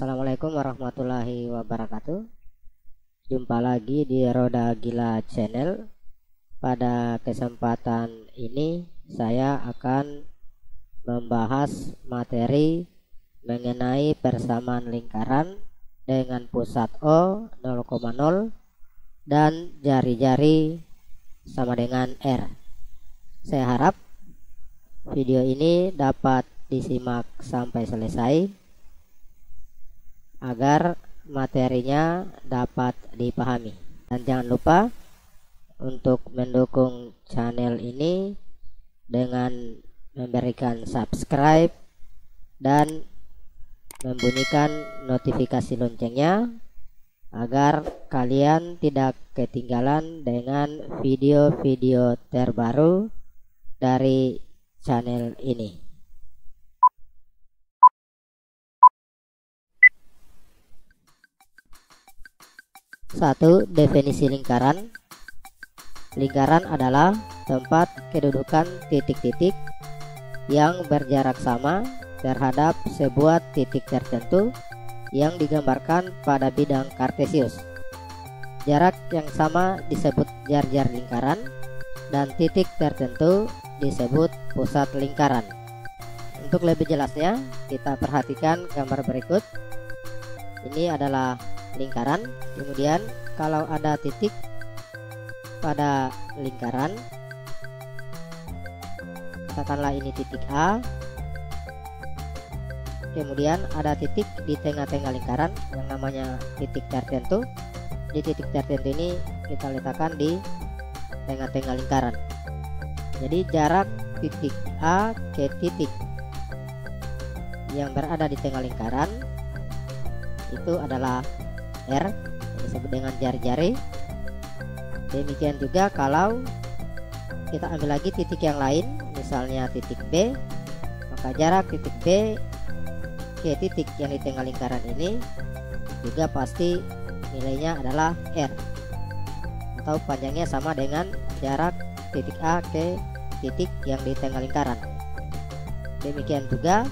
Assalamualaikum warahmatullahi wabarakatuh. Jumpa lagi di Roda Gila Channel. Pada kesempatan ini saya akan membahas materi mengenai persamaan lingkaran dengan pusat O 0,0 dan jari-jari sama dengan R. Saya harap video ini dapat disimak sampai selesai agar materinya dapat dipahami. Dan jangan lupa untuk mendukung channel ini dengan memberikan subscribe dan membunyikan notifikasi loncengnya agar kalian tidak ketinggalan dengan video-video terbaru dari channel ini. Satu, definisi lingkaran. Lingkaran adalah tempat kedudukan titik-titik yang berjarak sama terhadap sebuah titik tertentu yang digambarkan pada bidang kartesius. Jarak yang sama disebut jar-jar lingkaran dan titik tertentu disebut pusat lingkaran. Untuk lebih jelasnya, kita perhatikan gambar berikut. Ini adalah lingkaran. Kemudian kalau ada titik pada lingkaran, katakanlah ini titik A, kemudian ada titik di tengah-tengah lingkaran yang namanya titik tertentu. Di titik tertentu ini kita letakkan di tengah-tengah lingkaran. Jadi jarak titik A ke titik yang berada di tengah lingkaran itu adalah R, yang disebut dengan jari-jari. Demikian juga kalau kita ambil lagi titik yang lain, misalnya titik B, maka jarak titik B ke titik yang di tengah lingkaran ini juga pasti nilainya adalah R, atau panjangnya sama dengan jarak titik A ke titik yang di tengah lingkaran. Demikian juga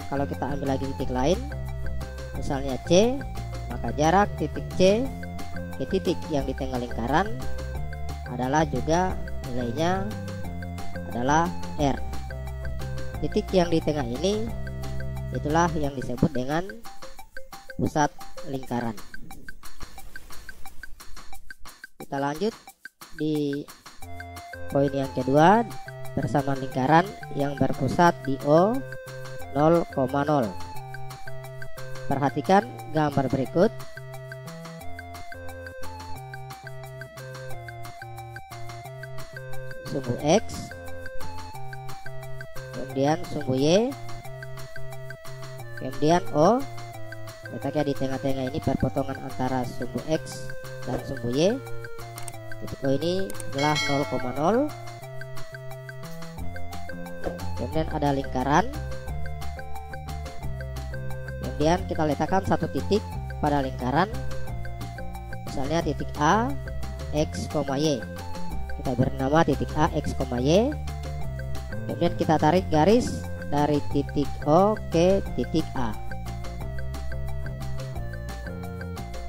kalau kita ambil lagi titik lain, misalnya C, maka jarak titik C ke titik yang di tengah lingkaran adalah juga nilainya adalah R. Titik yang di tengah ini itulah yang disebut dengan pusat lingkaran. Kita lanjut di poin yang kedua, persamaan lingkaran yang berpusat di O 0,0. Perhatikan gambar berikut. Sumbu X, kemudian sumbu Y, kemudian O. Letaknya di tengah-tengah ini perpotongan antara sumbu X dan sumbu Y. Titik O ini adalah 0,0. Kemudian ada lingkaran. Kemudian kita letakkan satu titik pada lingkaran, misalnya titik A, X, Y. Kita bernama titik A, X, Y. Kemudian kita tarik garis dari titik O ke titik A.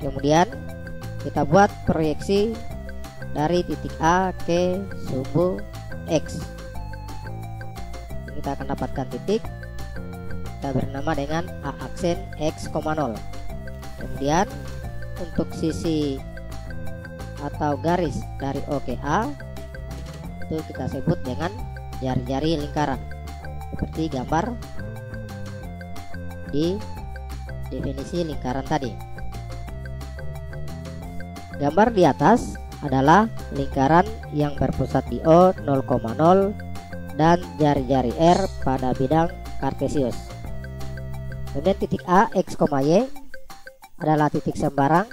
Kemudian kita buat proyeksi dari titik A ke sumbu X. Kita akan dapatkan titik kita bernama dengan A aksen X, 0. Kemudian untuk sisi atau garis dari O ke A itu kita sebut dengan jari-jari lingkaran, seperti gambar di definisi lingkaran tadi. Gambar di atas adalah lingkaran yang berpusat di O 0,0 dan jari-jari R pada bidang kartesius. Kemudian titik A, X, Y adalah titik sembarang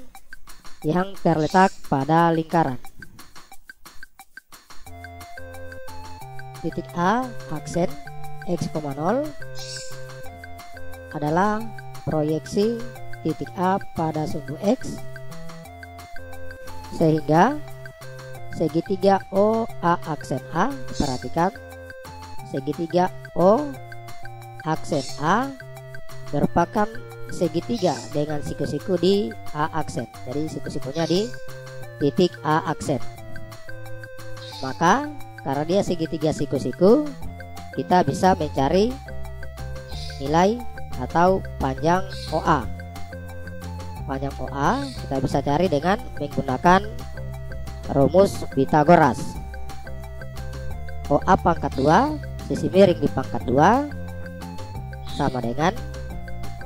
yang terletak pada lingkaran. Titik A aksen X, 0 adalah proyeksi titik A pada sumbu X, sehingga segitiga OA aksen A, perhatikan segitiga O aksen A merupakan segitiga dengan siku-siku di A aksen. Jadi siku-sikunya di titik A aksen. Maka karena dia segitiga siku-siku, kita bisa mencari nilai atau panjang OA. Panjang OA kita bisa cari dengan menggunakan rumus Pythagoras. OA pangkat 2, sisi miring di pangkat 2 sama dengan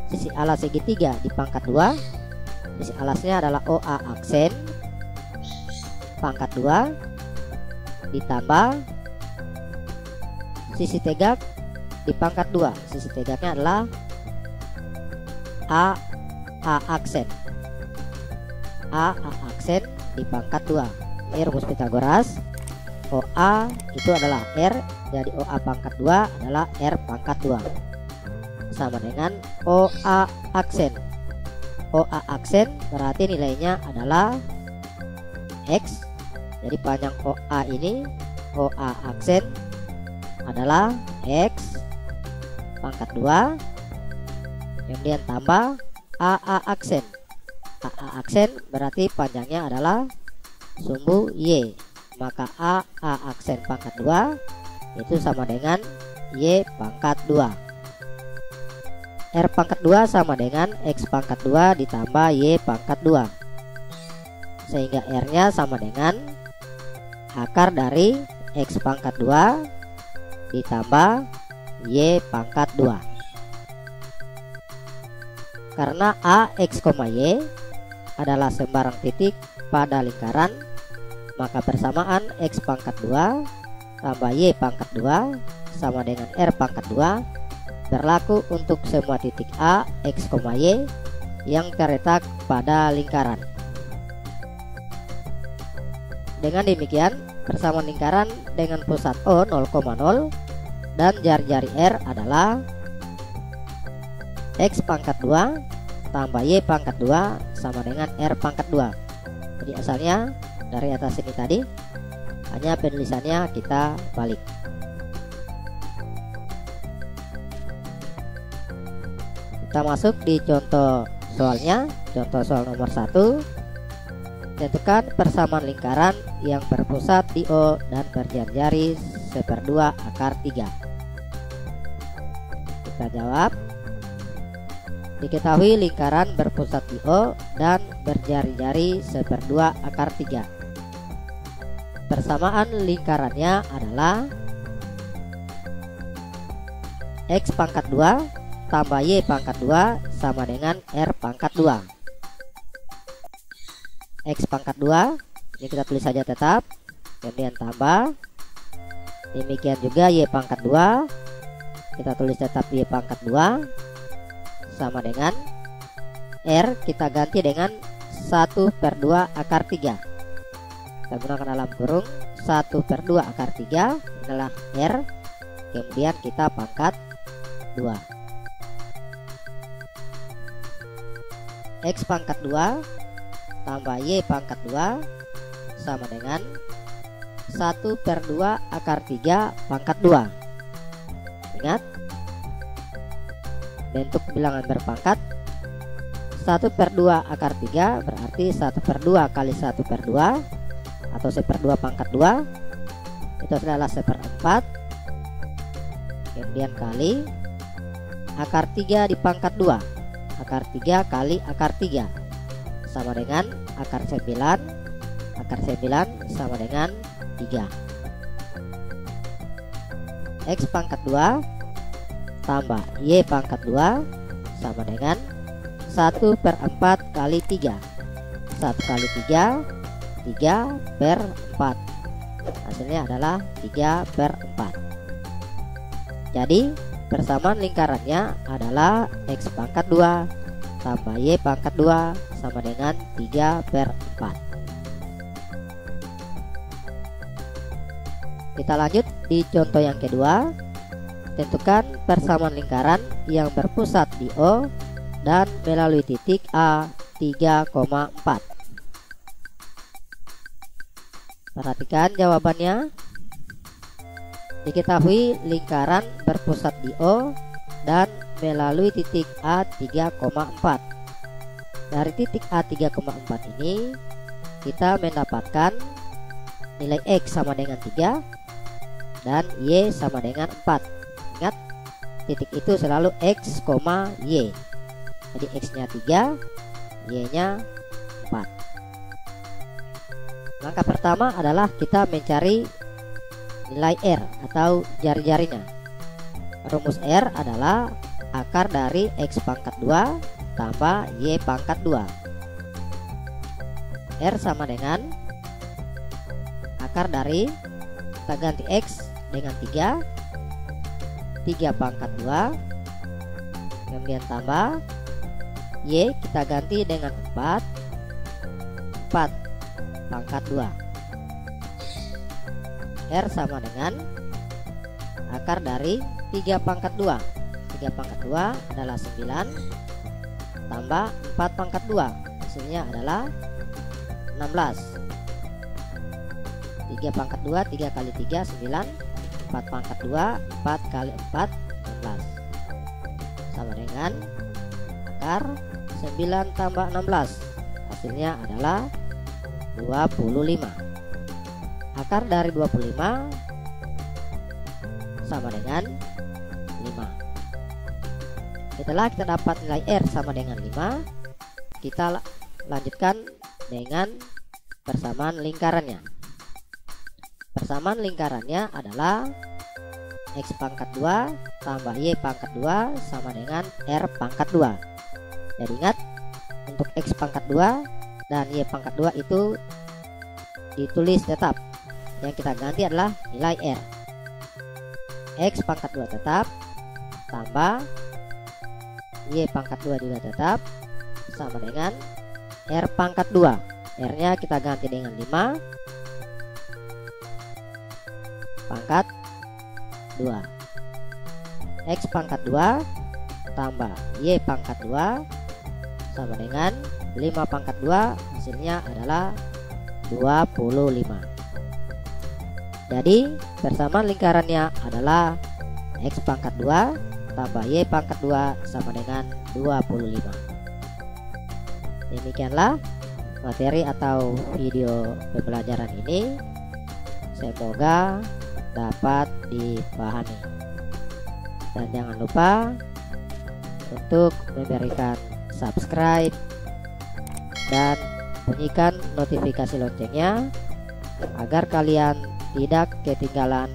sisi alas segitiga di pangkat 2. Sisi alasnya adalah OA aksen pangkat 2 ditambah sisi tegak di pangkat 2. Sisi tegaknya adalah A aksen. A aksen di pangkat 2. Ini rumus Pythagoras. OA itu adalah R, jadi OA pangkat 2 adalah R pangkat 2 sama dengan OA aksen. OA aksen berarti nilainya adalah X. Jadi panjang OA ini, OA aksen adalah X pangkat 2, kemudian tambah AA aksen. AA aksen berarti panjangnya adalah sumbu Y. Maka AA aksen pangkat 2 itu sama dengan Y pangkat 2. R pangkat 2 sama dengan X pangkat 2 ditambah Y pangkat 2. Sehingga R nya sama dengan akar dari X pangkat 2 ditambah Y pangkat 2. Karena A, X, Y adalah sembarang titik pada lingkaran, maka persamaan X pangkat 2 tambah Y pangkat 2 sama dengan R pangkat 2 berlaku untuk semua titik A, X, Y yang terletak pada lingkaran. Dengan demikian, persamaan lingkaran dengan pusat O 0,0 dan jari-jari R adalah X pangkat 2 tambah Y pangkat 2 sama dengan R pangkat 2. Jadi asalnya dari atas ini tadi, hanya penulisannya kita balik. Kita masuk di contoh soalnya. Contoh soal nomor 1. Tentukan persamaan lingkaran yang berpusat di O dan berjari-jari 1/2 akar 3. Kita jawab. Diketahui lingkaran berpusat di O dan berjari-jari 1/2 akar 3. Persamaan lingkarannya adalah X pangkat 2 tambah Y pangkat 2 sama dengan R pangkat 2. X pangkat 2 ini kita tulis saja tetap, kemudian tambah, demikian juga Y pangkat 2 kita tulis tetap Y pangkat 2 sama dengan R kita ganti dengan 1/2 akar 3. Kita gunakan dalam kurung 1/2 akar 3 adalah R, kemudian kita pangkat 2. X pangkat 2 tambah Y pangkat 2 sama dengan 1/2 akar 3 pangkat 2. Ingat, bentuk bilangan berpangkat. 1/2 akar 3 berarti 1/2 kali 1/2 atau 1/2 pangkat 2 itu adalah 1/4, kemudian kali akar 3 di pangkat 2. Akar 3 kali akar 3 sama dengan akar 9. Akar 9 sama dengan 3. X pangkat 2 tambah Y pangkat 2 sama dengan 1/4 kali 3. 1 kali 3 3/4. Hasilnya adalah 3/4. Jadi persamaan lingkarannya adalah X pangkat 2 tambah Y pangkat 2 sama dengan 3/4. Kita lanjut di contoh yang kedua. Tentukan persamaan lingkaran yang berpusat di O dan melalui titik A 3,4. Perhatikan jawabannya. Diketahui lingkaran berpusat di O dan melalui titik A 3,4. Dari titik A 3,4 ini kita mendapatkan nilai X sama dengan 3 dan Y sama dengan 4. Ingat, titik itu selalu X, Y. Jadi X nya 3, Y nya 4. Langkah pertama adalah kita mencari nilai R atau jari-jarinya. Rumus R adalah akar dari X pangkat 2 tambah Y pangkat 2. R sama dengan akar dari, kita ganti X dengan 3 pangkat 2, kemudian tambah Y kita ganti dengan 4 pangkat 2. R sama dengan akar dari 3 pangkat 2. 3 pangkat 2 adalah 9 tambah 4 pangkat 2, hasilnya adalah 16. 3 pangkat 2, 3 kali 3 9, 4 pangkat 2, 4 kali 4 16, sama dengan akar 9 tambah 16, hasilnya adalah 25. Akar dari 25 sama dengan 5. Setelah kita dapat nilai R sama dengan 5, kita lanjutkan dengan persamaan lingkarannya. Persamaan lingkarannya adalah X pangkat 2 tambah Y pangkat 2 sama dengan R pangkat 2. Jadi ingat, untuk X pangkat 2 dan Y pangkat 2 itu ditulis tetap. Yang kita ganti adalah nilai R. X pangkat 2 tetap tambah Y pangkat 2 juga tetap sama dengan R pangkat 2. R nya kita ganti dengan 5 pangkat 2. X pangkat 2 tambah Y pangkat 2 sama dengan 5 pangkat 2, hasilnya adalah 25. Jadi persamaan lingkarannya adalah X pangkat 2 tambah Y pangkat 2 sama dengan 25. Demikianlah materi atau video pembelajaran ini, semoga dapat dipahami. Dan jangan lupa untuk memberikan subscribe dan bunyikan notifikasi loncengnya agar kalian tidak ketinggalan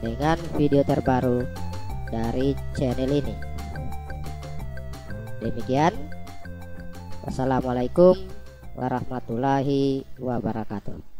dengan video terbaru dari channel ini. Demikian, wassalamualaikum warahmatullahi wabarakatuh.